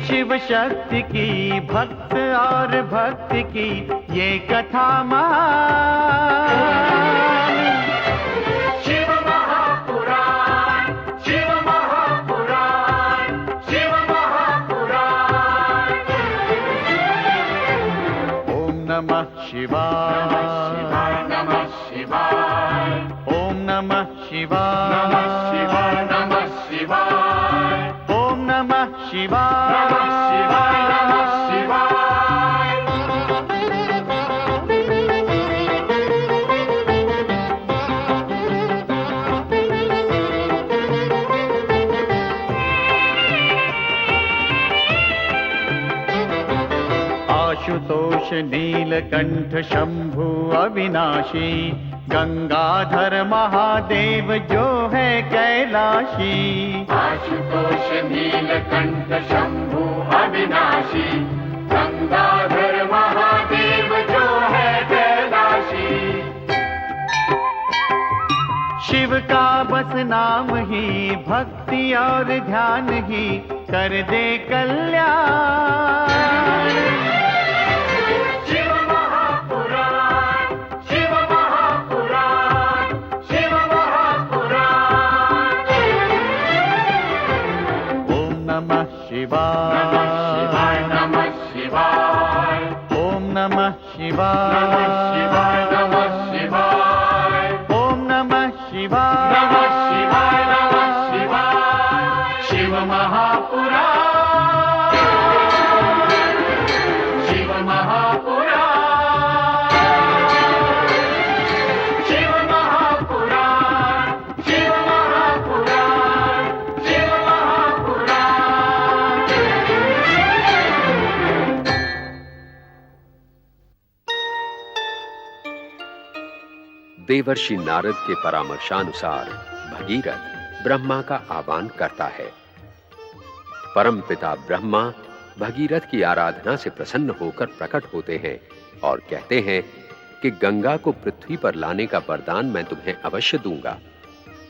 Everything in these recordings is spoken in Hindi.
शिव शक्ति की, भक्त और भक्ति की ये कथा महान। शिव महापुराण, शिव महापुराण, शिव महापुराण। ओम नमः शिवाय, नमः शिवाय, ओम नमः शिवाय, नमः शिवाय, नमः शिवाय, ओम नमः शिवाय, नमः शिवाय, नमः शिवाय। आशुतोष नीलकंठ शंभु अविनाशी, गंगाधर महादेव जो है कैलाशी। आशुतोष नीलकंठ शंभु अविनाशी, गंगाधर महादेव जो है कैलाशी। शिव का बस नाम ही, भक्ति और ध्यान ही कर दे कल्याण। शिव महापुराण, शिव महापुराण, शिव महापुराण। ओम नमः शिवाय, नमः शिवाय, नमः शिवाय, ओम नमः शिवाय, नमः शिवाय, नमः शिवाय, ओम नमः शिवाय, नमः शिवाय, नमः शिवाय। शिव महापुराण, शिव महापुराण, शिव महापुराण, शिव महापुराण, शिव महापुराण। देवर्षि नारद के परामर्शानुसार भगीरथ ब्रह्मा का आह्वान करता है। परमपिता ब्रह्मा भगीरथ की आराधना से प्रसन्न होकर प्रकट होते हैं और कहते हैं कि गंगा को पृथ्वी पर लाने का वरदान मैं तुम्हें अवश्य दूंगा,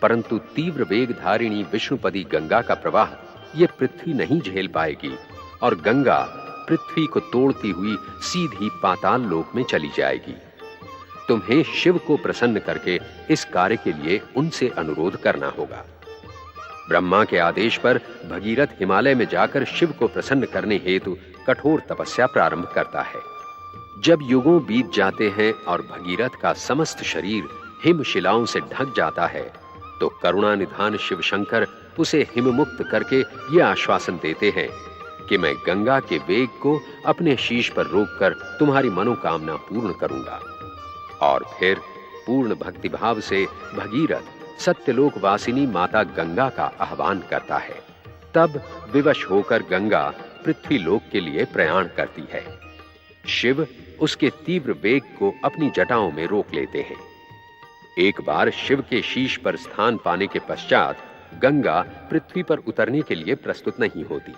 परंतु तीव्र वेग धारिणी विष्णुपदी गंगा का प्रवाह ये पृथ्वी नहीं झेल पाएगी और गंगा पृथ्वी को तोड़ती हुई सीधी पाताल लोक में चली जाएगी। तुम्हें शिव को प्रसन्न करके इस कार्य के लिए उनसे अनुरोध करना होगा। ब्रह्मा के आदेश पर भगीरथ हिमालय में जाकर शिव को प्रसन्न करने हेतु कठोर तपस्या प्रारंभ करता है। जब युगों बीत जाते हैं और भगीरथ का समस्त शरीर हिमशिलाओं से ढक जाता है, तो करुणानिधान शिव शंकर उसे हिममुक्त करके यह आश्वासन देते हैं कि मैं गंगा के वेग को अपने शीश पर रोककर तुम्हारी मनोकामना पूर्ण करूंगा। और फिर पूर्ण भक्तिभाव से भगीरथ सत्यलोक वासिनी माता गंगा का आह्वान करता है। तब विवश होकर गंगा पृथ्वी लोक के लिए प्रयाण करती है। शिव उसके तीव्र वेग को अपनी जटाओं में रोक लेते हैं। एक बार शिव के शीश पर स्थान पाने के पश्चात गंगा पृथ्वी पर उतरने के लिए प्रस्तुत नहीं होती।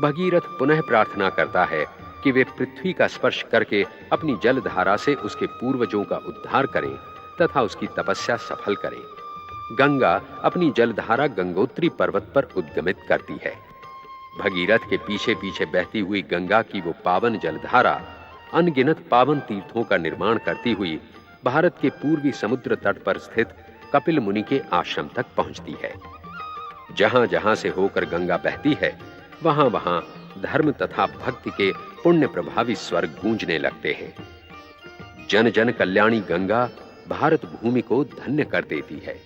भगीरथ पुनः प्रार्थना करता है कि वे पृथ्वी का स्पर्श करके अपनी जलधारा से उसके पूर्वजों का उद्धार करें तथा उसकी तपस्या सफल करें। गंगा अपनी जलधारा गंगोत्री पर्वत पर उद्गमित करती है। भगीरथ के पीछे पीछे बहती हुई गंगा की वो पावन जलधारा अनगिनत पावन तीर्थों का निर्माण करती हुई भारत के पूर्वी समुद्र तट पर स्थित कपिल मुनि के आश्रम तक पहुंचती है। जहां जहां से होकर गंगा बहती है, वहां वहां धर्म तथा भक्ति के पुण्य प्रभावी स्वर गूंजने लगते हैं। जन जन कल्याणी गंगा भारत भूमि को धन्य कर देती है।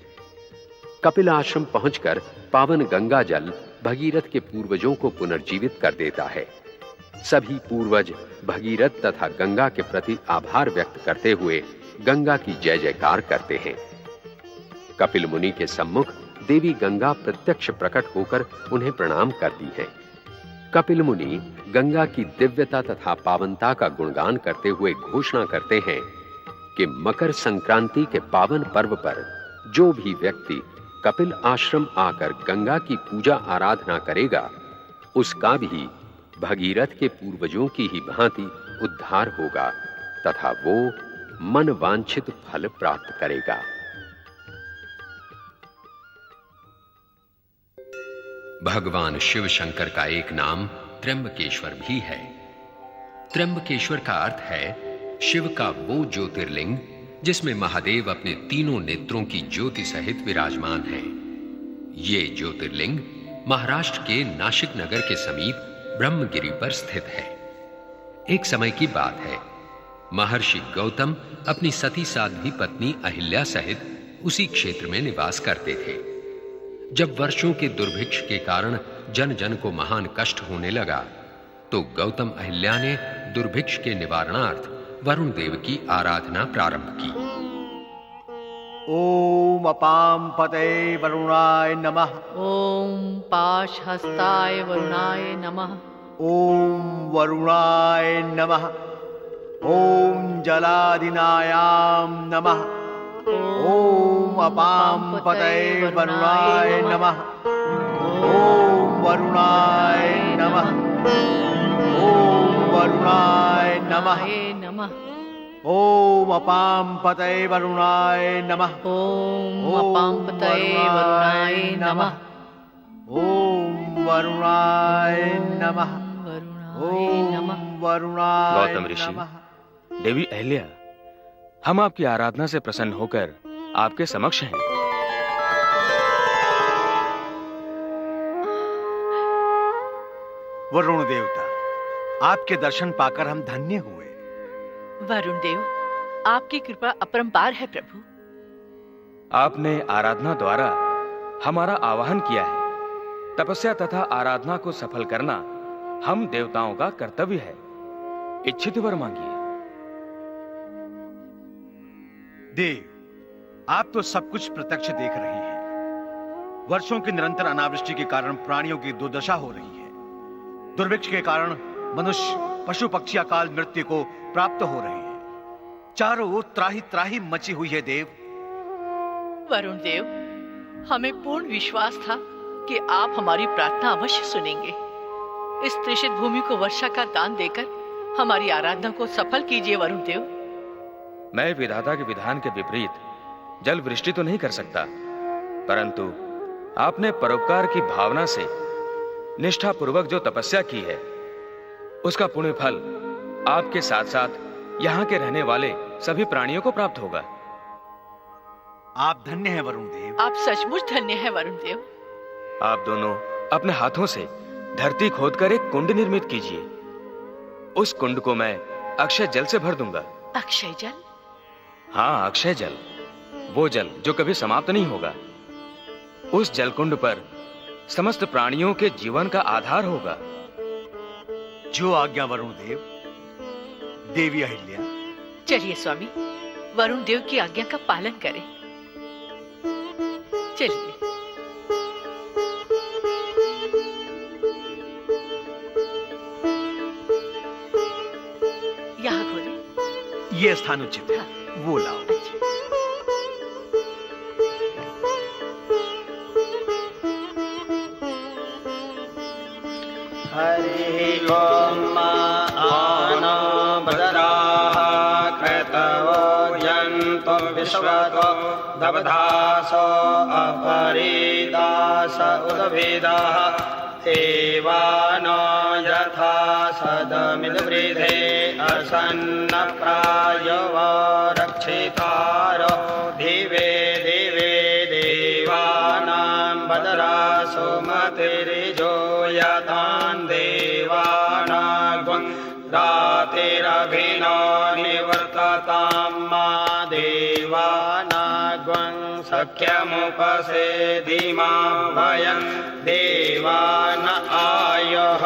कपिल आश्रम पहुंचकर पावन गंगा जल भगीरथ के पूर्वजों को पुनर्जीवित कर देता है। सभी पूर्वज भगीरथ तथा गंगा के प्रति आभार व्यक्त करते हुए गंगा की जय जयकार करते हैं। कपिल मुनि के सम्मुख देवी गंगा प्रत्यक्ष प्रकट होकर उन्हें प्रणाम करती है। कपिल मुनि गंगा की दिव्यता तथा पावनता का गुणगान करते हुए घोषणा करते हैं कि मकर संक्रांति के पावन पर्व पर जो भी व्यक्ति कपिल आश्रम आकर गंगा की पूजा आराधना करेगा, उसका भी भगीरथ के पूर्वजों की ही भांति उद्धार होगा तथा वो मन वांछित फल प्राप्त करेगा। भगवान शिव शंकर का एक नाम त्र्यंबकेश्वर भी है। त्र्यंबकेश्वर का अर्थ है शिव का वो ज्योतिर्लिंग जिसमें महादेव अपने तीनों नेत्रों की ज्योति सहित विराजमान है। ये ज्योतिर्लिंग महाराष्ट्र के नासिक नगर के समीप ब्रह्मगिरी पर स्थित है। एक समय की बात है, महर्षि गौतम अपनी सती साध्वी पत्नी अहिल्या सहित उसी क्षेत्र में निवास करते थे। जब वर्षों के दुर्भिक्ष के कारण जन जन को महान कष्ट होने लगा, तो गौतम अहिल्या ने दुर्भिक्ष के निवारणार्थ वरुण देव की आराधना प्रारंभ की। ओम अपाम पतये वरुणाय नमः। ओम पाशहस्ताय वरुणाय नमः। ओम वरुणाय नमः। ओम जलादिनायाम नमः। ओम अपाम पतये वरुणाय नमः। ओम वरुणाय नमः। ओम वरुणाय नमः। ओम अपाम पतये वरुणाय नमः। ओम अपाम पतये वरुणाय नमः। ओम वरुणाय नमः। ओम वरुणाय गौतम ऋषि, देवी अहिल्या, हम आपकी आराधना से प्रसन्न होकर आपके समक्ष हैं। वरुण देवता, आपके दर्शन पाकर हम धन्य हुए। वरुण देव, आपकी कृपा अपरंपार है प्रभु। आपने आराधना द्वारा हमारा आवाहन किया है। तपस्या तथा आराधना को सफल करना हम देवताओं का कर्तव्य है। इच्छित वर मांगिए। देव, आप तो सब कुछ प्रत्यक्ष देख रहे हैं। वर्षों की निरंतर अनावृष्टि के कारण प्राणियों की दुर्दशा हो रही है। दुर्भिक्ष के कारण मनुष्य, पशु पक्षी अकाल मृत्यु को प्राप्त हो रहे हैं। चारों ओर त्राही त्राही मची हुई है देव। वरुण देव, हमें पूर्ण विश्वास था कि आप हमारी प्रार्थना अवश्य सुनेंगे। इस त्रिषित भूमि को वर्षा का दान देकर हमारी आराधना को सफल कीजिए वरुण देव। मैं विधाता के विधान के विपरीत जल वृष्टि तो नहीं कर सकता, परंतु आपने परोपकार की भावना से निष्ठा पूर्वक जो तपस्या की है, उसका पुण्य फल आपके साथ साथ यहाँ के रहने वाले सभी प्राणियों को प्राप्त होगा। आप धन्य हैं वरुण देव। आप सचमुच धन्य हैं वरुण देव। आप दोनों अपने हाथों से धरती खोदकर एक कुंड निर्मित कीजिए। उस कुंड को मैं अक्षय जल से भर दूंगा। अक्षय जल? हाँ, अक्षय जल, वो जल जो कभी समाप्त नहीं होगा। उस जल कुंड पर समस्त प्राणियों के जीवन का आधार होगा। जो आज्ञा वरुण देव। देवी अहिल्या, चलिए स्वामी, वरुण देव की आज्ञा का पालन करें। चलिए। यहाँ खोलें। ये स्थान उचित है। हाँ। वो लाओ। अच्छा। हरि ओम आनो भद्राः क्रतवो यन्तु विश्वतो दबधासो अपरिदास उद्भिदाः एवानो यथा सदमिद्वृधे असन्न प्रायवो रक्षितारो दिवे दिवे देवानां भद्रासो मतिर्जो यतान् देवानागुं रातिरभिनो निवर्ततां मा देवानागुं सख्यमुपसेदिमा वयं देवान आयुः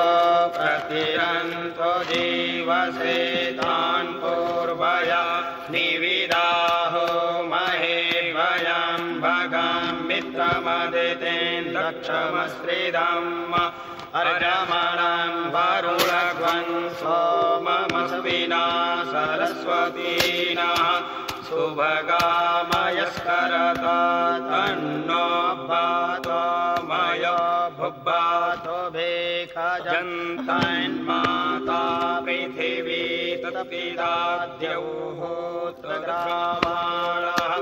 प्रतिरन्तो जीवसे तान् पूर्वया निविदाहो महे वयं भगं मित्रमदितेन दक्ष समश्रिदम् अर्यमणं वरुणध्वं सोममस्विना सरस्वतीनः शुभगामयस्करत तन्नो भातो मयो भुब्बातो भेखजन्तन्माता पृथिवी तत्पिदाद्यौहोत्रग्रामाणः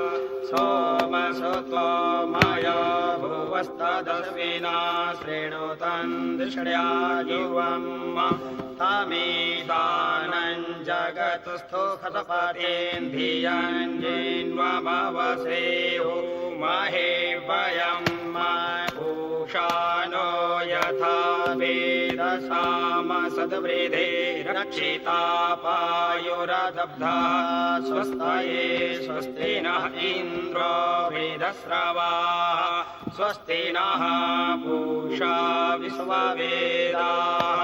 सोमसुतो मयो भुवस्तदस्विना शृणुतं दृष्ट्या युवम् तामेदानं जगतस्थो खसपतेन्धियञ्जिन्वमवसेहो महे वयं पूषानो यथा वेदसाम सद्वृधे रक्षिता पायुरदब्धा स्वस्तये स्वस्ति नः इन्द्रो वेदस्रवाः स्वस्ति नः पूषा विश्ववेदाः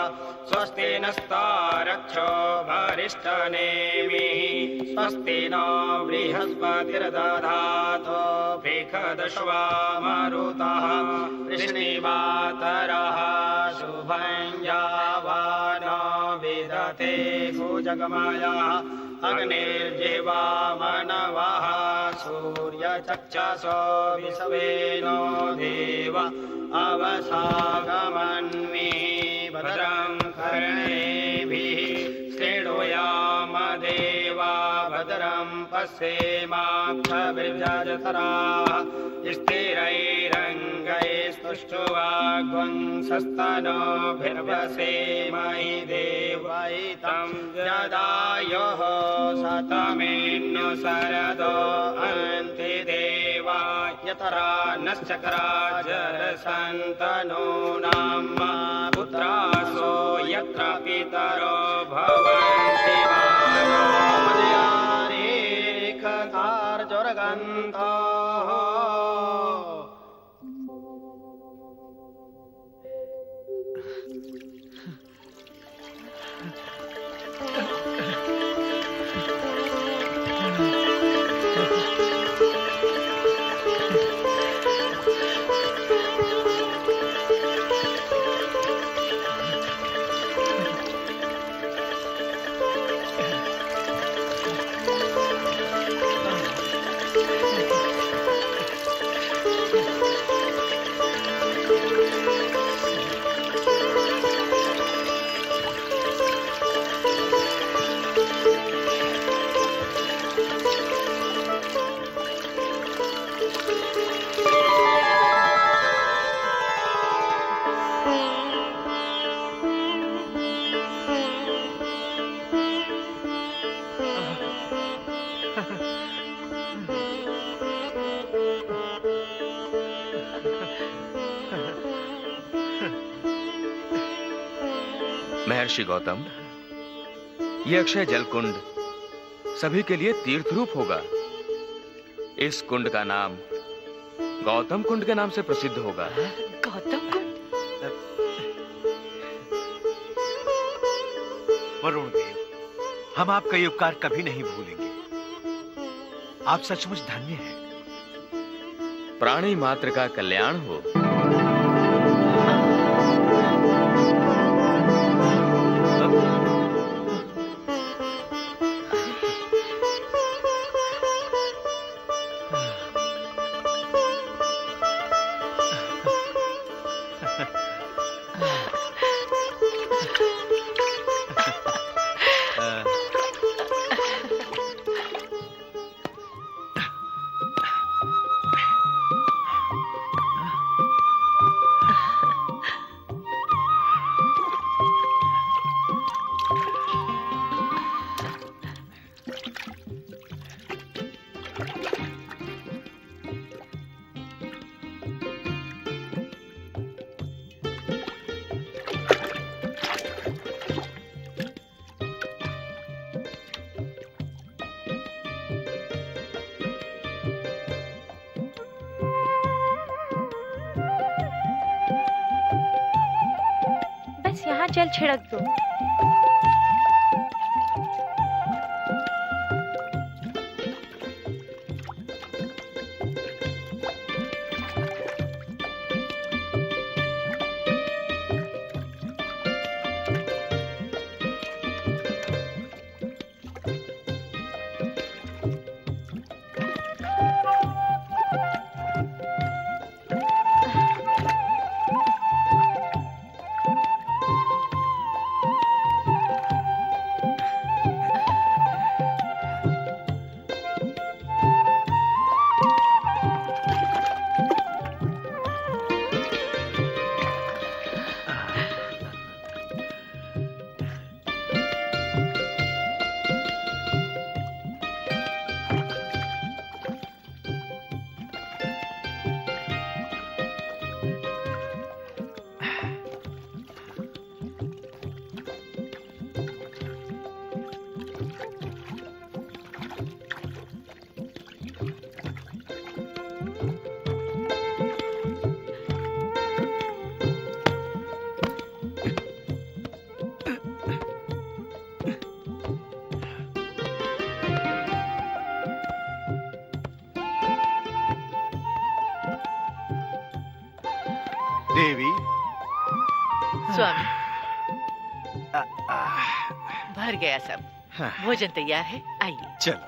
स्वस्ति नस्तारक्षो वरिष्ठनेमिः स्वस्ति नो बृहस्पतिर्दधातो बृहदश्वा मरुतः वृष्णिवातरः शुभं यावानो विदते भुजगमयः अग्निर्जिह्वा मनवः सूर्यचक्षसो विश्वेनो देव अवसागमन्विः भद्रं कर्णेभिः शृणुयाम देवा भद्रं पश्येमाक्षभिर्यजत्राः स्थिरैरङ्गैस्तुष्टुवाग्वंसस्तनोभिर्वसेमहि देवैतं यदायोः शतमेन्नु शरदो अन्ति देवा यतरा नश्चक्राजरसन्तनूनां पुत्रासो यत्र पितरो भवन्ति मानो मदयारेखतार्जुर्गन्धः महर्षि गौतम, ये अक्षय जल कुंड सभी के लिए तीर्थ रूप होगा। इस कुंड का नाम गौतम कुंड के नाम से प्रसिद्ध होगा। गौतम कुंड? वरुण देव, हम आपका ये उपकार कभी नहीं भूलेंगे। आप सचमुच धन्य हैं। प्राणी मात्र का कल्याण हो। यहाँ जल छिड़क दो। स्वामी, भर गया सब। हाँ। भोजन तैयार है, आइए। चलो।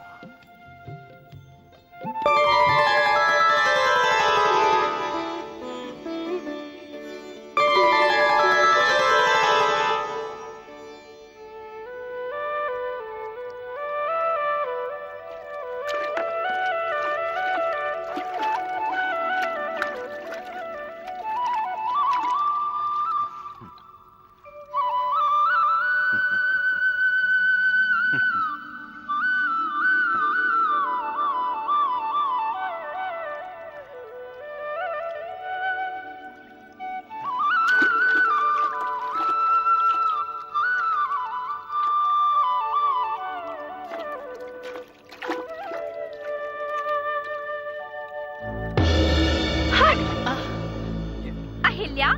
अहिल्या,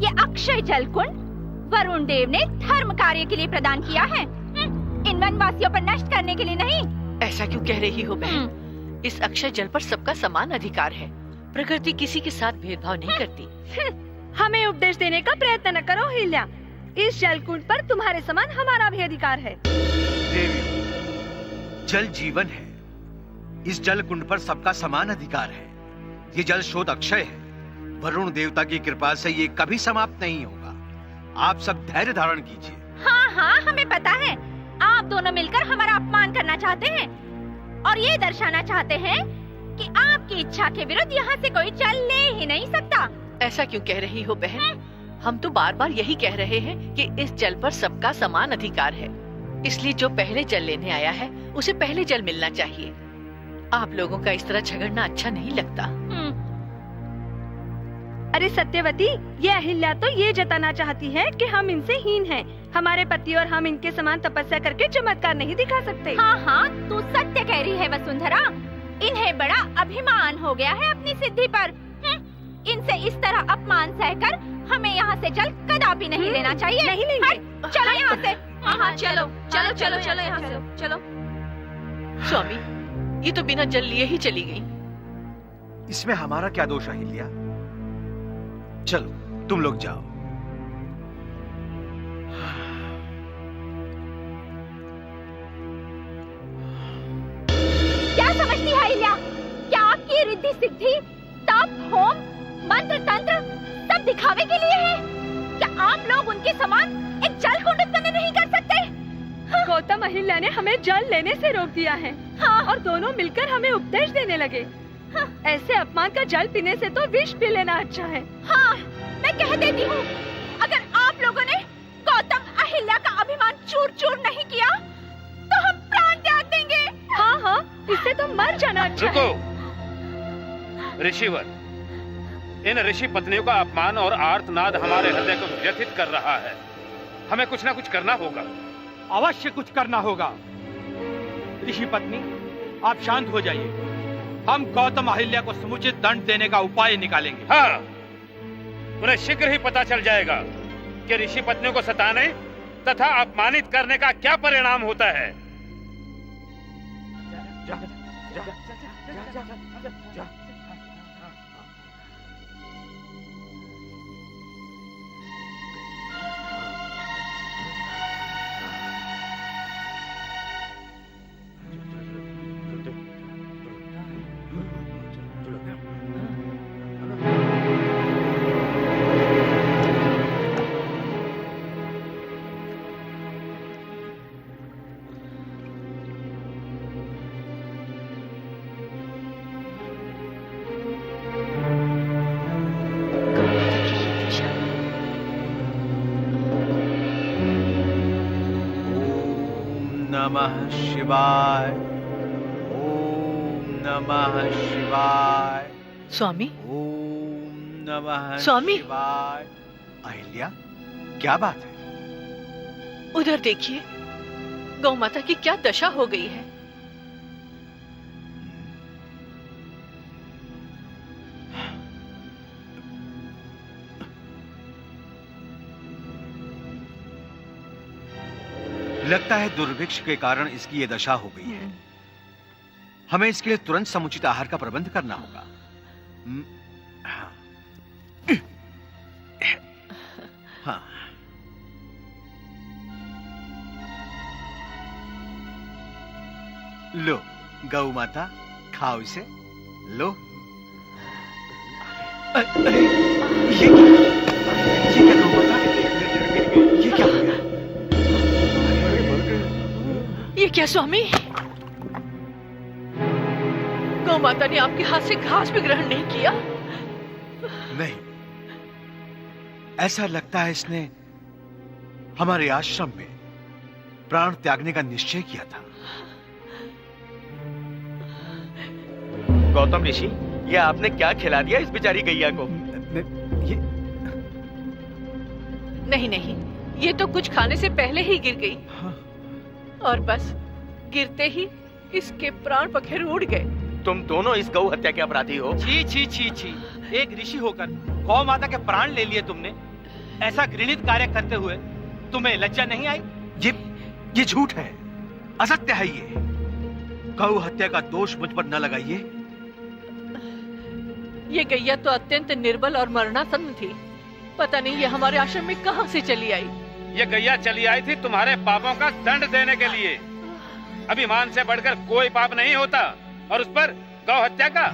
ये अक्षय जल कुंड वरुण देव ने धर्म कार्य के लिए प्रदान किया है, इन वनवासियों पर नष्ट करने के लिए नहीं। ऐसा क्यों कह रही हो बहन? इस अक्षय जल पर सबका समान अधिकार है। प्रकृति किसी के साथ भेदभाव नहीं करती। हमें उपदेश देने का प्रयत्न न करो अहिल्या। इस जल कुंड पर तुम्हारे समान हमारा भी अधिकार है। देवी, जल जीवन है। इस जल कुंड पर सबका समान अधिकार है। ये जल स्रोत अक्षय है। वरुण देवता की कृपा से ये कभी समाप्त नहीं होगा। आप सब धैर्य धारण कीजिए। हाँ हाँ, हमें पता है आप दोनों मिलकर हमारा अपमान करना चाहते हैं और ये दर्शाना चाहते हैं कि आपकी इच्छा के विरुद्ध यहाँ से कोई चल ले ही नहीं सकता। ऐसा क्यों कह रही हो बहन? हम तो बार बार यही कह रहे हैं कि इस जल पर सबका समान अधिकार है। इसलिए जो पहले जल लेने आया है उसे पहले जल मिलना चाहिए। आप लोगों का इस तरह झगड़ना अच्छा नहीं लगता। अरे सत्यवती, ये अहिल्या तो ये जताना चाहती है कि हम इनसे हीन हैं। हमारे पति और हम इनके समान तपस्या करके चमत्कार नहीं दिखा सकते। हाँ हाँ, तू सत्य कह रही है वसुंधरा। इन्हें बड़ा अभिमान हो गया है अपनी सिद्धि पर। इनसे इस तरह अपमान सहकर हमें यहाँ से जल कदापि नहीं लेना चाहिए। नहीं लेंगे। चलो यहाँ से। हाँ चलो चलो चलो चलो यहाँ से चलो। स्वामी, ये तो बिना जल लिए ही चली गई। इसमें हमारा क्या दोष अहिल्या? चलो तुम लोग जाओ। क्या समझती है अहिल्या? क्या आपकी रिद्धि सिद्धि, तप, होम, मंत्र तंत्र सब दिखावे के लिए है? क्या आप लोग उनके समान एक जल कुंड उत्पन्न नहीं कर सकते? गौतम अहिल्या ने हमें जल लेने से रोक दिया है। हाँ, और दोनों मिलकर हमें उपदेश देने लगे। ऐसे अपमान का जल पीने से तो विष पी लेना अच्छा है। हाँ, मैं कह देती हूँ, अगर आप लोगों ने गौतम अहिल्या का अभिमान चूर चूर नहीं किया तो हम प्राण त्याग देंगे। हाँ हाँ, इससे तो मर जाना अच्छा है। रुको ऋषिवर, इन ऋषि पत्नियों का अपमान और आर्तनाद हमारे हृदय को व्यथित कर रहा है। हमें कुछ ना कुछ करना होगा। अवश्य कुछ करना होगा। ऋषि पत्नी, आप शांत हो जाइए। हम गौतम अहिल्या को समुचित दंड देने का उपाय निकालेंगे। हाँ, उन्हें शीघ्र ही पता चल जाएगा कि ऋषि पत्नियों को सताने तथा अपमानित करने का क्या परिणाम होता है। नमः शिवाय। ओम नमः शिवाय। स्वामी, ओम नमः स्वामी। शिवाय। अहिल्या, क्या बात है? उधर देखिए, गौ माता की क्या दशा हो गई है। लगता है दुर्भिक्ष के कारण इसकी ये दशा हो गई है। हमें इसके लिए तुरंत समुचित आहार का प्रबंध करना होगा। हाँ। लो गौ माता, खाओ इसे, लो। अरे ये क्या गौ माता, ये क्या हो गया? ये क्या स्वामी? गौ माता ने आपके हाथ से घास भी ग्रहण नहीं किया? नहीं, ऐसा लगता है इसने हमारे आश्रम में प्राण त्यागने का निश्चय किया था। गौतम ऋषि, ये आपने क्या खिला दिया इस बेचारी गैया को? ये नहीं नहीं, ये तो कुछ खाने से पहले ही गिर गई। हाँ। और बस गिरते ही इसके प्राण पखेरु उड़ गए। तुम दोनों इस गौ हत्या के अपराधी हो। छी छी छी छी, एक ऋषि होकर गौ माता के प्राण ले लिए तुमने। ऐसा घृणित कार्य करते हुए तुम्हें लज्जा नहीं आई? ये झूठ है, असत्य है। ये गौ हत्या का दोष मुझ पर न लगाइए। ये गैया तो अत्यंत निर्बल और मरणासन्न थी। पता नहीं ये हमारे आश्रम में कहां से चली आई। ये गैया चली आई थी तुम्हारे पापों का दंड देने के लिए। अभिमान से बढ़कर कोई पाप नहीं होता, और उस पर गौ हत्या का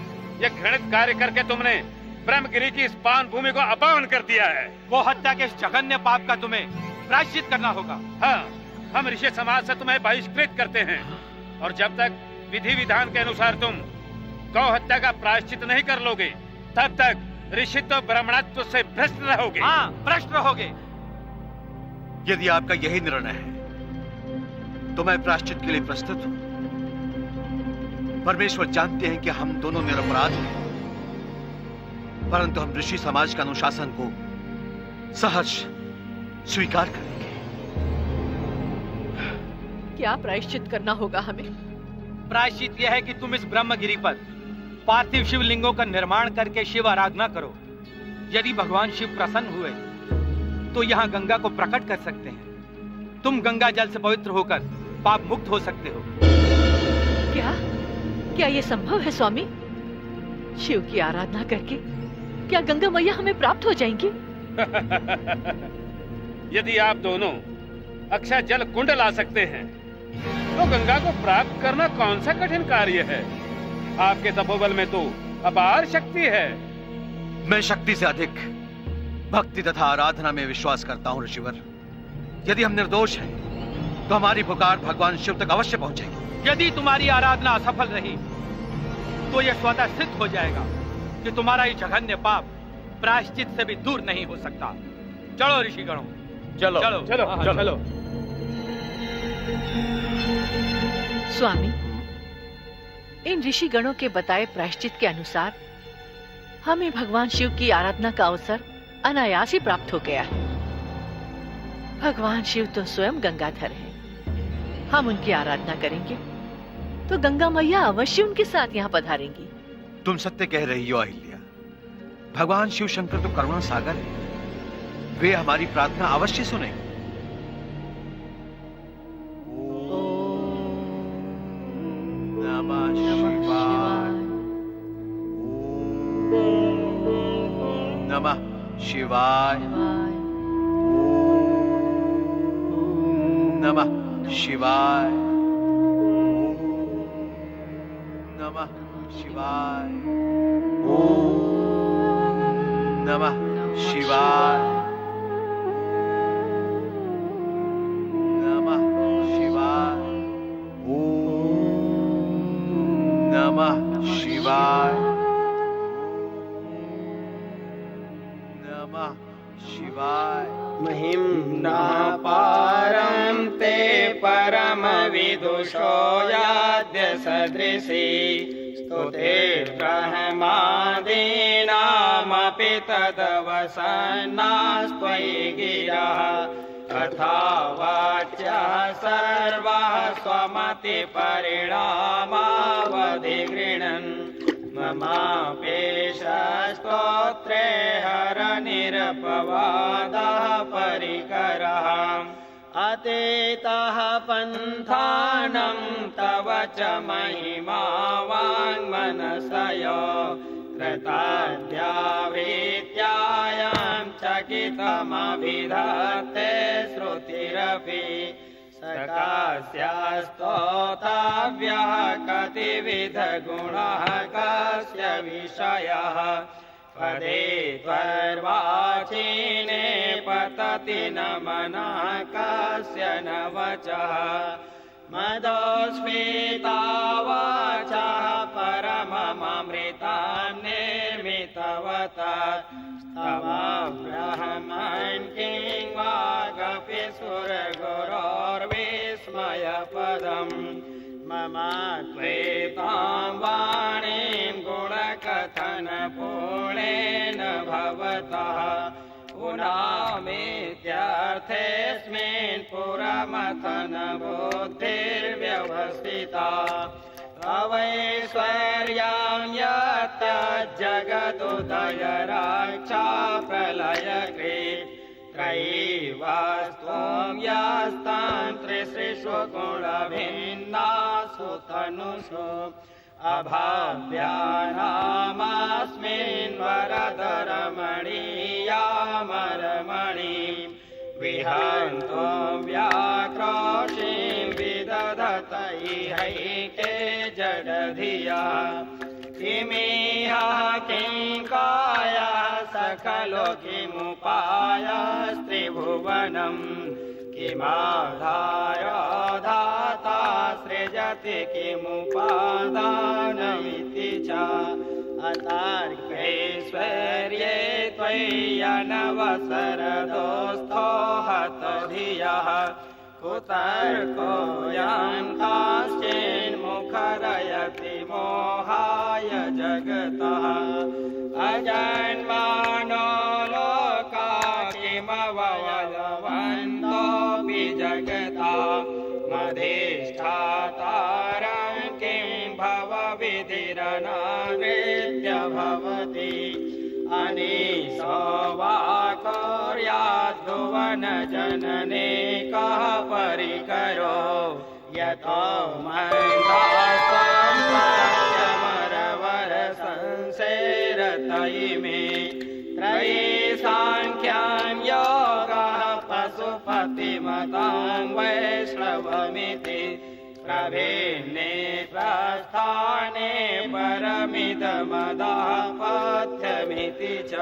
ये घृणित कार्य करके तुमने ब्रह्मगिरी की इस पावन भूमि को अपमान कर दिया है। गौ हत्या के इस जघन्य पाप का तुम्हें प्रायश्चित करना होगा। हाँ, हम ऋषि समाज से तुम्हें बहिष्कृत करते हैं, और जब तक विधि विधान के अनुसार तुम गौ हत्या का प्रायश्चित नहीं कर लोगे, तब तक ऋषित्व ब्राह्मणत्व से भ्रष्ट रहोगे। हाँ, भ्रष्ट रहोगे। यदि आपका यही निर्णय है तो मैं प्रायश्चित के लिए प्रस्तुत हूं। परमेश्वर जानते हैं कि हम दोनों निरपराध हैं, परंतु हम ऋषि समाज के अनुशासन को सहज स्वीकार करेंगे। क्या प्रायश्चित करना होगा हमें? प्रायश्चित यह है कि तुम इस ब्रह्मगिरी पर पार्थिव शिवलिंगों का निर्माण करके शिव आराधना करो। यदि भगवान शिव प्रसन्न हुए तो यहाँ गंगा को प्रकट कर सकते हैं। तुम गंगा जल से पवित्र होकर पाप मुक्त हो सकते हो। क्या ये संभव है स्वामी? शिव की आराधना करके क्या गंगा मैया हमें प्राप्त हो जाएंगी? यदि आप दोनों अक्षय जल कुंड ला सकते हैं तो गंगा को प्राप्त करना कौन सा कठिन कार्य है। आपके तपोबल में तो अपार शक्ति है। मैं शक्ति से अधिक भक्ति तथा आराधना में विश्वास करता हूं ऋषिवर। यदि हम निर्दोष हैं तो हमारी पुकार भगवान शिव तक अवश्य पहुंचेगी। यदि तुम्हारी आराधना असफल रही तो यह स्वतः सिद्ध हो जाएगा कि तुम्हारा ये जघन्य पाप प्रायश्चित से भी दूर नहीं हो सकता। चलो ऋषिगणों, चलो चलो चलो हाँ, चलो, चलो। स्वामी, इन ऋषि गणों के बताए प्रायश्चित के अनुसार हमें भगवान शिव की आराधना का अवसर अनायास ही प्राप्त हो गया है। भगवान शिव तो स्वयं गंगाधर है। हम उनकी आराधना करेंगे तो गंगा मैया अवश्य उनके साथ यहाँ पधारेंगी। तुम सत्य कह रही हो अहिल्या। भगवान शिव शंकर तो करुणा सागर है, वे हमारी प्रार्थना अवश्य सुनेंगे। नमः शिवाय। नमः शिवाय। नमः शिवाय। नमः शिवाय। नमः शिवाय। नमः शिवाय। नमः शिवाय। नमः शिवाय। महिम्ना पारं ते परमविदुषो याद्य सदृशी स्तुतिर्ब्रह्मादीनामपि तदवसन्नास्त्वयि गिरः तथा वाच्यः सर्वः स्वमतिपरिणामावधिगृह्णन् ममापेशस्तोत्रे हरनिरपवादः परिकरः अतीतः पन्थानं तव च महिमा वाङ्मनसयो यताद्यावृत्यायां चकितमभिधत्ते श्रुतिरपि सकास्यास्तोतव्यः कतिविधगुणः कस्य विषयः पदे त्वर्वाचीने पतति न मनः कस्य न वचः मदोस्मिता वाचः परममृतान् निर्मितवतः स्तवब्रह्मन् किं वागपि सुरगुरोर्विस्मयपदम् मम त्वेतां वाणीं गुणकथनपूर्णेन भवतः पुनामीत्यर्थेऽस्मिन् पुरमथन बुद्धिर्व्यवस्थिता तवैश्वर्यां यत्तज्जगदुदयराक्षा प्रलयकृत् त्रयीवास्त्वं यास्तान्त्रिसृषु गुणभिन्नासु तनुषु अभाव्यानामस्मिन् वरदरमणीयामरमणिं विहन्त्वं व्याक्रोशीं विदधत इहैके जडधिया किमिह किङ्कायः सकलो किमुपायस्त्रिभुवनम् किमाधारो धाता सृजति किमुपादानमिति च अतर्कैश्वर्ये त्वय्यनवसरदोस्थो हतधियः कुतर्को यान्ताश्चिन्मुखरयति मोहाय जगतः अजन्मानो लोका किमवयवन्तोऽपि जगता मधिष्ठातारं किं भवविधिरनावृत्य भवति अनीशो वा कुर्याद्भुवनजनने कः परिकरो यतो मन्दास्त्वं सत्यमरवर संसेरतयिमे त्रयी साङ्ख्यां योगः पशुपतिमतां वैष्णवमिति प्रभिन्ने प्रस्थाने परमिदमदापथ्यमिति च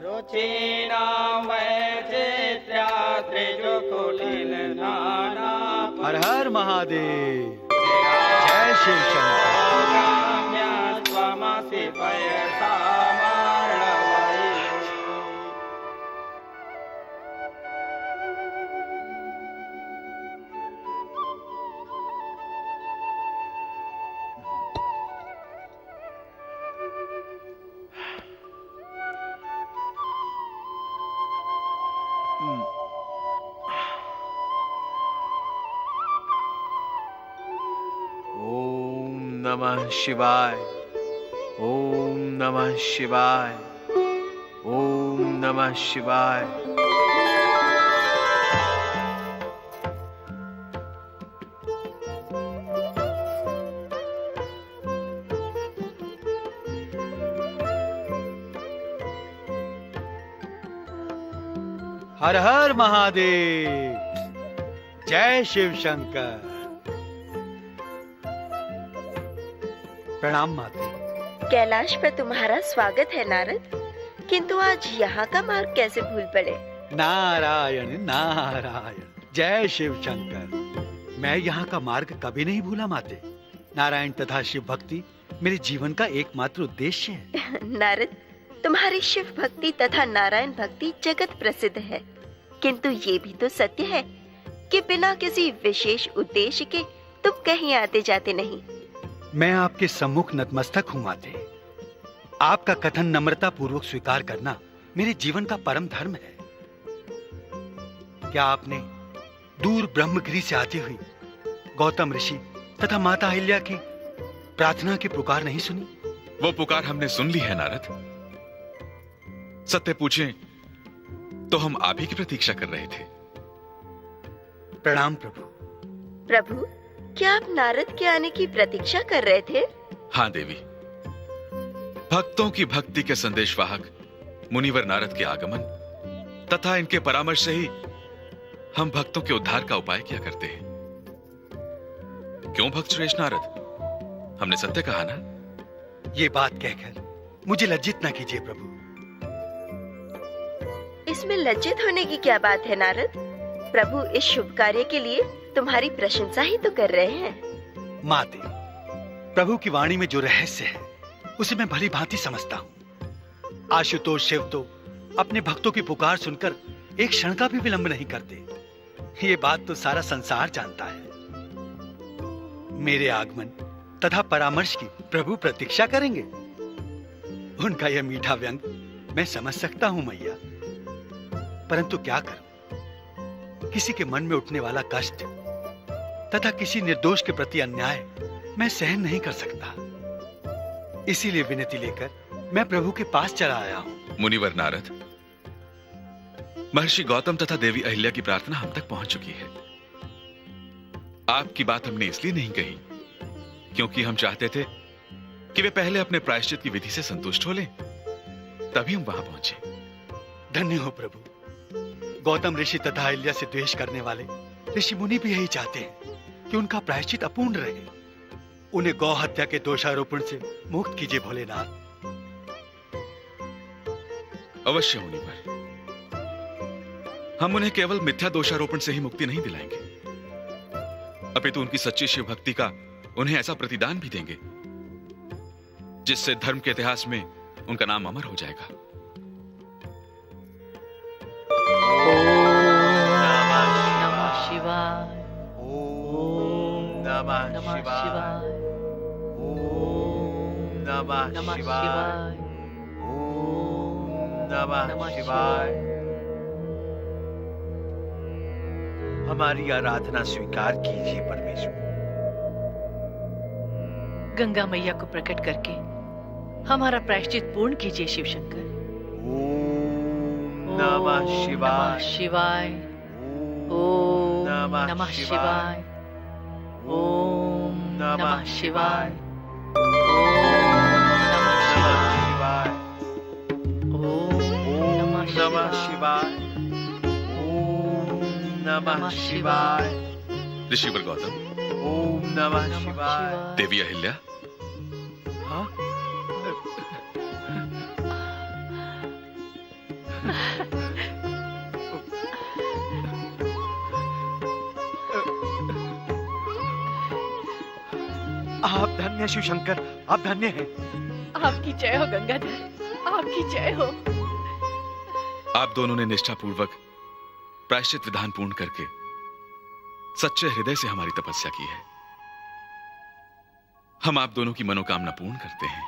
रुचीनां वैचित्र्या त्रिजुकुटिलनाना हर हर महादेव। जय शिव शंकर। त्वमसि पयसा ओम नमः शिवाय, ओम नमः शिवाय, ओम नमः शिवाय। हर हर महादेव। जय शिव शंकर। प्रणाम माते। कैलाश पर तुम्हारा स्वागत है नारद, किंतु आज यहाँ का मार्ग कैसे भूल पड़े? नारायण नारायण। जय शिव शंकर। मैं यहाँ का मार्ग कभी नहीं भूला माते। नारायण तथा शिव भक्ति मेरे जीवन का एकमात्र उद्देश्य है। नारद, तुम्हारी शिव भक्ति तथा नारायण भक्ति जगत प्रसिद्ध है, किंतु ये भी तो सत्य है कि बिना किसी विशेष उद्देश्य के तुम कहीं आते जाते नहीं। मैं आपके सम्मुख नतमस्तक हूँ माते। आपका कथन नम्रता पूर्वक स्वीकार करना मेरे जीवन का परम धर्म है। क्या आपने दूर ब्रह्मगिरी से आती हुई गौतम ऋषि तथा माता अहिल्या की प्रार्थना की पुकार नहीं सुनी? वो पुकार हमने सुन ली है नारद। सत्य पूछें तो हम आप ही की प्रतीक्षा कर रहे थे। प्रणाम प्रभु। प्रभु, क्या आप नारद के आने की प्रतीक्षा कर रहे थे? हाँ देवी, भक्तों की भक्ति के संदेशवाहक मुनिवर नारद के आगमन तथा इनके परामर्श से ही हम भक्तों के उद्धार का उपाय किया करते हैं। क्यों भक्त श्रेष्ठ नारद, हमने सत्य कहा ना? ये बात कहकर मुझे लज्जित न कीजिए प्रभु। इसमें लज्जित होने की क्या बात है नारद? प्रभु इस शुभ कार्य के लिए तुम्हारी प्रशंसा ही तो कर रहे हैं। माते, प्रभु की वाणी में जो रहस्य है उसे मैं भली भांति समझता हूँ। आशुतोष शिव तो अपने भक्तों की पुकार सुनकर एक क्षण का भी विलंब नहीं करते। ये बात तो सारा संसार जानता है। मेरे आगमन तथा परामर्श की प्रभु प्रतीक्षा करेंगे। उनका यह मीठा व्यंग मैं समझ सकता हूँ मैया, परंतु क्या करूं? किसी के मन में उठने वाला कष्ट तथा किसी निर्दोष के प्रति अन्याय मैं सहन नहीं कर सकता। इसीलिए विनती लेकर मैं प्रभु के पास चला आया हूँ। मुनिवर नारद, महर्षि गौतम तथा देवी अहिल्या की प्रार्थना हम तक पहुंच चुकी है। आपकी बात हमने इसलिए नहीं कही क्योंकि हम चाहते थे कि वे पहले अपने प्रायश्चित की विधि से संतुष्ट हो लें, तभी हम वहां पहुंचे। धन्य हो प्रभु। गौतम ऋषि तथा अहिल्या से द्वेष करने वाले ऋषि मुनि भी यही चाहते हैं कि उनका प्रायश्चित अपूर्ण रहे। उन्हें गौ हत्या के दोषारोपण से मुक्त कीजिए भोलेनाथ। अवश्य मुनिवर, हम उन्हें केवल मिथ्या दोषारोपण से ही मुक्ति नहीं दिलाएंगे, अपितु उनकी सच्ची शिव भक्ति का उन्हें ऐसा प्रतिदान भी देंगे जिससे धर्म के इतिहास में उनका नाम अमर हो जाएगा। नमः शिवाय। ओम नमः शिवाय। ओम नमः शिवाय। ओम नमः शिवाय। हमारी आराधना स्वीकार कीजिए परमेश्वर। गंगा मैया को प्रकट करके हमारा प्रायश्चित पूर्ण कीजिए शिव शंकर। ओम नमः शिवाय। शिवाय। ओम नमः शिवाय। ओम नमः शिवाय। ओम नमः शिवाय। नमः शिवाय। ऋषिवर गौतम। ओम नमः शिवाय। देवी अहिल्या। हाँ? आप धन्य शिव शंकर, आप धन्य हैं। आपकी जय हो गंगाधर, आपकी जय हो। आप दोनों ने निष्ठापूर्वक प्रायश्चित विधान पूर्ण करके सच्चे हृदय से हमारी तपस्या की है। हम आप दोनों की मनोकामना पूर्ण करते हैं।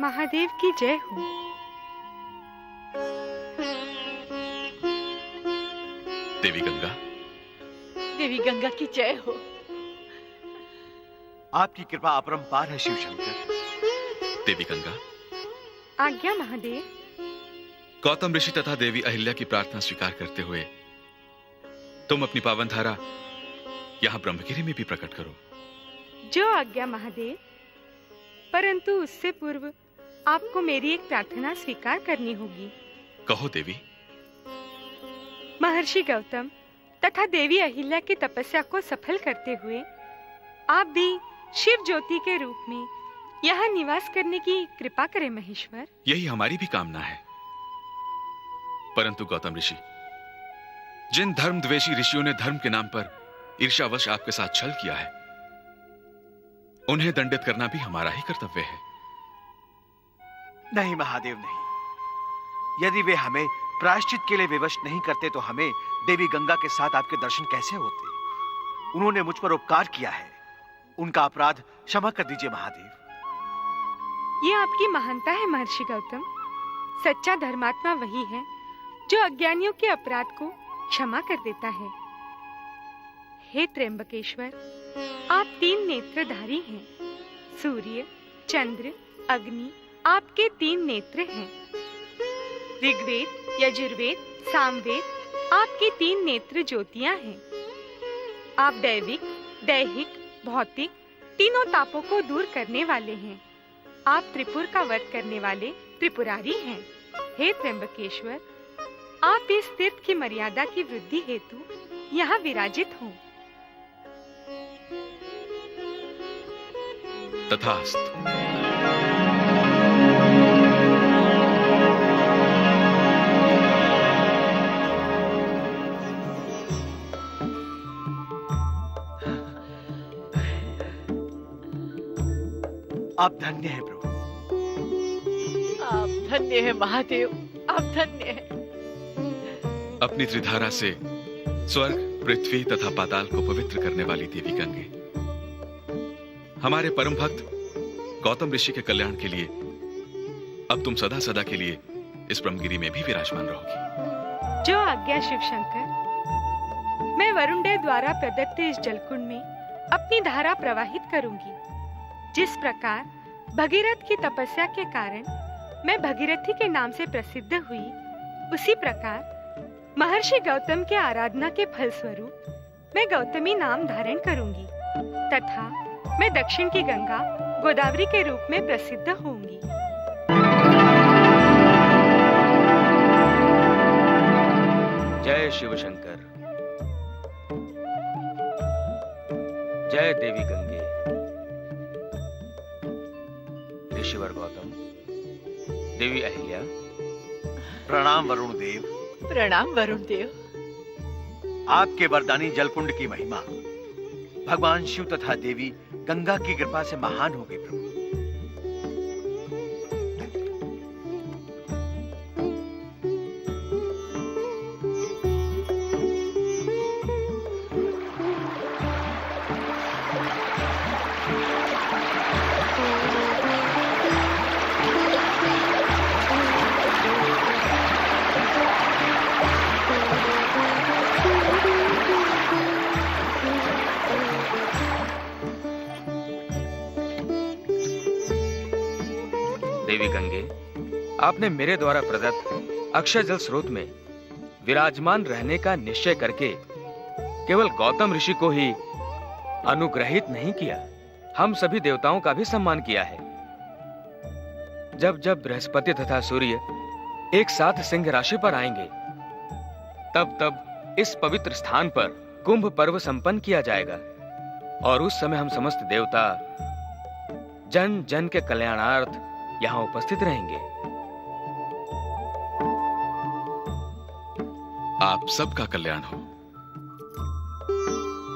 महादेव की जय हो। देवी गंगा। देवी गंगा की जय हो। आपकी कृपा अपरंपार है शिव शंकर। देवी गंगा। आज्ञा महादेव। गौतम ऋषि तथा देवी अहिल्या की प्रार्थना स्वीकार करते हुए तुम अपनी पावन धारा यहां ब्रह्मगिरी में भी प्रकट करो। जो आज्ञा महादेव। परंतु उससे पूर्व आपको मेरी एक प्रार्थना स्वीकार करनी होगी। कहो देवी। महर्षि गौतम तथा देवी अहिल्या की तपस्या को सफल करते हुए आप भी शिव ज्योति के रूप में यहाँ निवास करने की कृपा करें महेश्वर। यही हमारी भी कामना है। परंतु गौतम ऋषि, जिन धर्म द्वेषी ऋषियों ने धर्म के नाम पर ईर्ष्यावश आपके साथ छल किया है, उन्हें दंडित करना भी हमारा ही कर्तव्य है। नहीं महादेव नहीं। यदि वे हमें प्रायश्चित के लिए विवश नहीं करते तो हमें देवी गंगा के साथ आपके दर्शन कैसे होते? उन्होंने मुझ पर उपकार किया है, उनका अपराध क्षमा कर दीजिए महादेव। ये आपकी महानता है महर्षि गौतम। सच्चा धर्मात्मा वही है जो अज्ञानियों के अपराध को क्षमा कर देता है। हे त्र्यंबकेश्वर, आप 3 नेत्रधारी हैं। सूर्य, चंद्र, अग्नि आपके 3 नेत्र हैं। ऋग्वेद, यजुर्वेद, सामवेद आपकी 3 नेत्र ज्योतियां हैं। आप दैविक, दैहिक, भौतिक तीनों तापों को दूर करने वाले हैं। आप त्रिपुर का वध करने वाले त्रिपुरारी हैं। हे त्र्यंबकेश्वर, आप इस तीर्थ की मर्यादा की वृद्धि हेतु यहाँ विराजित हों। तथास्तु। आप धन्य हैं प्रभु। आप धन्य है महादेव, आप धन्य है। अपनी त्रिधारा से स्वर्ग, पृथ्वी तथा पाताल को पवित्र करने वाली देवी गंगे, हमारे परम भक्त गौतम ऋषि के कल्याण के लिए अब तुम सदा सदा के लिए इस ब्रह्मगिरी में भी विराजमान रहोगी। जो आज्ञा शिव शंकर। मैं वरुण देव द्वारा प्रदत्त इस जलकुंड में अपनी धारा प्रवाहित करूंगी। जिस प्रकार भगीरथ की तपस्या के कारण मैं भगीरथी के नाम से प्रसिद्ध हुई, उसी प्रकार महर्षि गौतम के आराधना के फलस्वरूप मैं गौतमी नाम धारण करूंगी तथा मैं दक्षिण की गंगा गोदावरी के रूप में प्रसिद्ध होंगी। जय शिव शंकर। जय देवी गंगे। ऋषिवर गौतम, देवी अहिल्या। प्रणाम वरुण देव। प्रणाम वरुण देव। आपके वरदानी जलकुंड की महिमा भगवान शिव तथा देवी गंगा की कृपा से महान हो गई प्रभु। देवी गंगे, आपने मेरे द्वारा प्रदत्त अक्षय जल स्रोत में विराजमान रहने का निश्चय करके केवल गौतम ऋषि को ही अनुग्रहित नहीं किया, हम सभी देवताओं का भी सम्मान किया है। जब जब बृहस्पति तथा सूर्य एक साथ सिंह राशि पर आएंगे, तब तब इस पवित्र स्थान पर कुंभ पर्व संपन्न किया जाएगा और उस समय हम समस्त देवता जन जन के कल्याणार्थ यहाँ उपस्थित रहेंगे। आप सबका कल्याण हो।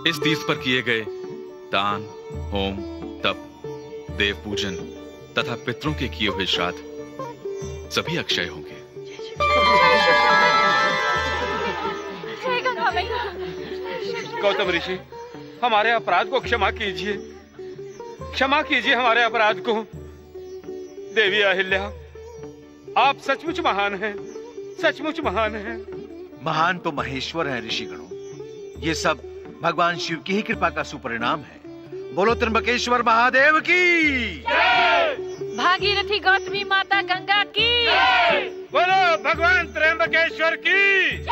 इस तीर्थ पर किए गए दान, होम, तप, देव पूजन तथा पितरों के किए हुए श्राद्ध सभी अक्षय होंगे। गौतम ऋषि, हमारे अपराध को क्षमा कीजिए, क्षमा कीजिए हमारे अपराध को। देवी अहिल्या, आप सचमुच महान हैं, सचमुच महान हैं। महान तो महेश्वर है ऋषिगणों, ये सब भगवान शिव की ही कृपा का सुपरिणाम है। बोलो त्र्यंबकेश्वर महादेव की, भागीरथी गौतमी माता गंगा की, बोलो भगवान त्र्यंबकेश्वर की।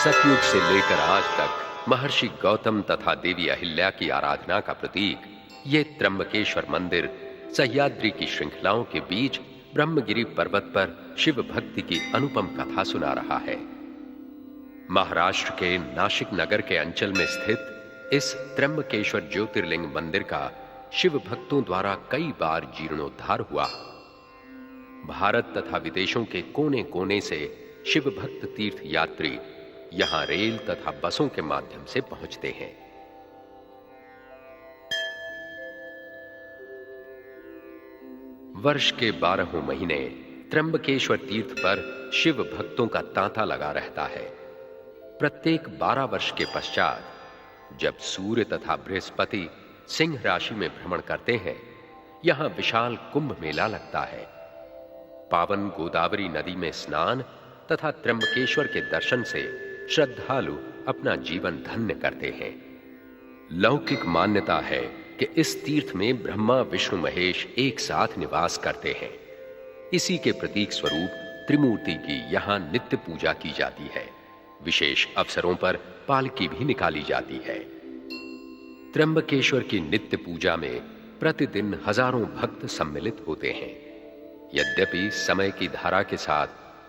सतयुग से लेकर आज तक महर्षि गौतम तथा देवी अहिल्या की आराधना का प्रतीक ये त्र्यंबकेश्वर मंदिर सह्याद्री की श्रृंखलाओं के बीच ब्रह्मगिरी पर्वत पर शिव भक्ति की अनुपम कथा सुना रहा है। महाराष्ट्र के नासिक नगर के अंचल में स्थित इस त्र्यंबकेश्वर ज्योतिर्लिंग मंदिर का शिव भक्तों द्वारा कई बार जीर्णोद्धार हुआ। भारत तथा विदेशों के कोने कोने से शिव भक्त तीर्थ यात्री यहां रेल तथा बसों के माध्यम से पहुंचते हैं। वर्ष के 12 महीने त्र्यंबकेश्वर तीर्थ पर शिव भक्तों का तांता लगा रहता है। प्रत्येक 12 वर्ष के पश्चात जब सूर्य तथा बृहस्पति सिंह राशि में भ्रमण करते हैं, यहां विशाल कुंभ मेला लगता है। पावन गोदावरी नदी में स्नान तथा त्र्यंबकेश्वर के दर्शन से श्रद्धालु अपना जीवन धन्य करते हैं। लौकिक मान्यता है कि इस तीर्थ में ब्रह्मा, विष्णु, महेश एक साथ निवास करते हैं। इसी के प्रतीक स्वरूप त्रिमूर्ति की यहाँ नित्य पूजा की जाती है। विशेष अवसरों पर पालकी भी निकाली जाती है। त्र्यंबकेश्वर की नित्य पूजा में प्रतिदिन हजारों भक्त सम्मिलित होते हैं। यद्यपि समय की धारा के साथ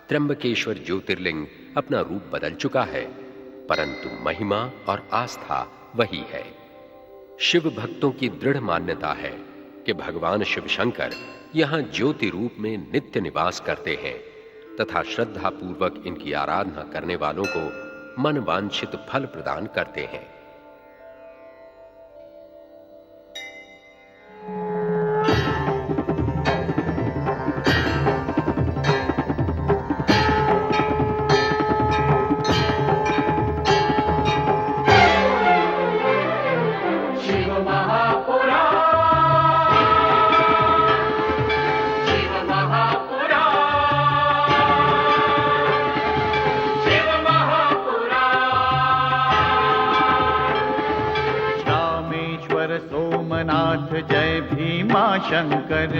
त्र्यंबकेश्वर ज्योतिर्लिंग अपना रूप बदल चुका है, परंतु महिमा और आस्था वही है। शिव भक्तों की दृढ़ मान्यता है कि भगवान शिव शंकर यहां ज्योति रूप में नित्य निवास करते हैं तथा श्रद्धा पूर्वक इनकी आराधना करने वालों को मन वांछित फल प्रदान करते हैं। सोमनाथ जय भीमा शंकर,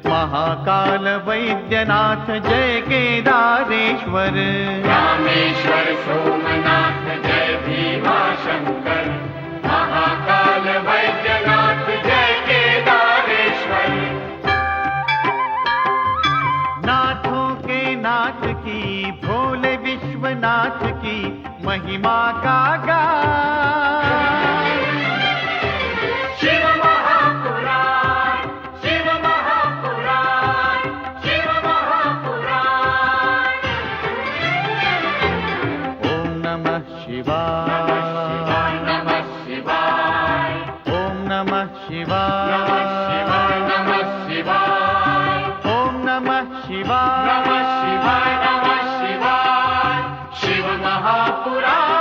महाकाल वैद्यनाथ जय केदारेश्वर। रामेश्वर सोमनाथ जय भीमा शंकर, महाकाल वैद्यनाथ जय केदारेश्वर। नाथों के नाथ की भोले विश्वनाथ की महिमा का गान। शिव महापुराण, शिव महापुराण, शिव महापुराण। ओम नमः शिवाय, नमः शिवाय, ओम नमः शिवाय, नमः शिवाय, ओम नमः शिवाय, नमः शिवाय, नमः शिवाय। शिव महापुराण।